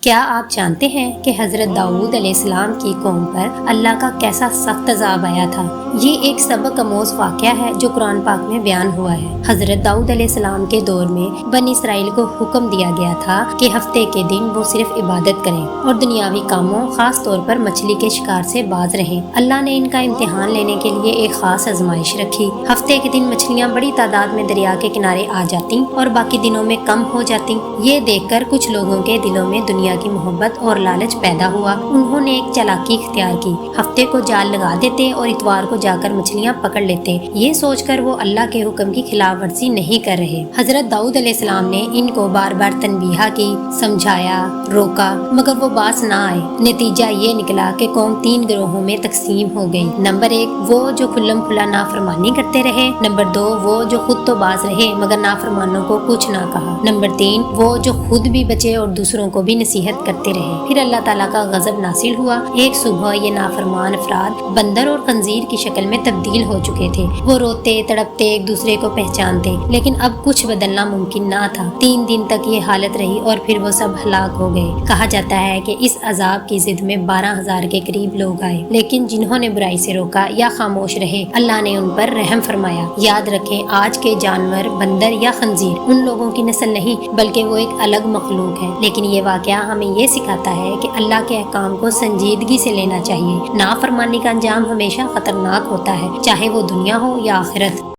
کیا آپ جانتے ہیں کہ حضرت داؤد علیہ السلام کی قوم پر اللہ کا کیسا سخت عذاب آیا تھا؟ یہ ایک سبق آموز واقعہ ہے جو قرآن پاک میں بیان ہوا ہے۔ حضرت داؤد علیہ السلام کے دور میں بنی اسرائیل کو حکم دیا گیا تھا کہ ہفتے کے دن وہ صرف عبادت کریں اور دنیاوی کاموں خاص طور پر مچھلی کے شکار سے باز رہیں۔ اللہ نے ان کا امتحان لینے کے لیے ایک خاص آزمائش رکھی۔ ہفتے کے دن مچھلیاں بڑی تعداد میں دریا کے کنارے آ جاتی اور باقی دنوں میں کم ہو جاتی۔ یہ دیکھ کر کچھ لوگوں کے دلوں میں دنیا کی محبت اور لالچ پیدا ہوا۔ انہوں نے ایک چالاکی اختیار کی، ہفتے کو جال لگا دیتے اور اتوار کو جا کر مچھلیاں پکڑ لیتے، یہ سوچ کر وہ اللہ کے حکم کی خلاف ورزی نہیں کر رہے۔ حضرت داؤد علیہ السلام نے ان کو بار بار تنبیہ کی، سمجھایا، روکا، مگر وہ باز نہ آئے۔ نتیجہ یہ نکلا کہ قوم 3 گروہوں میں تقسیم ہو گئی۔ نمبر 1 وہ جو کھلم کھلا نافرمانی کرتے رہے۔ نمبر 2 وہ جو خود تو باز رہے مگر نافرمانوں کو کچھ نہ کہا۔ نمبر 3 وہ جو خود بھی بچے اور دوسروں کو بھی نصیحت کرتے رہے۔ پھر اللہ تعالیٰ کا غضب نازل ہوا۔ ایک صبح یہ نافرمان افراد بندر اور خنزیر کی شکل میں تبدیل ہو چکے تھے۔ وہ روتے تڑپتے ایک دوسرے کو پہچانتے، لیکن اب کچھ بدلنا ممکن نہ تھا۔ 3 دن تک یہ حالت رہی اور پھر وہ سب ہلاک ہو گئے۔ کہا جاتا ہے کہ اس عذاب کی ضد میں 12,000 کے قریب لوگ آئے، لیکن جنہوں نے برائی سے روکا یا خاموش رہے اللہ نے ان پر رحم فرمایا۔ یاد رکھیں، آج کے جانور بندر یا خنزیر ان لوگوں کی نسل نہیں بلکہ وہ ایک الگ مخلوق ہے، لیکن یہ واقعہ ہمیں یہ سکھاتا ہے کہ اللہ کے احکام کو سنجیدگی سے لینا چاہیے۔ نافرمانی کا انجام ہمیشہ خطرناک ہوتا ہے، چاہے وہ دنیا ہو یا آخرت۔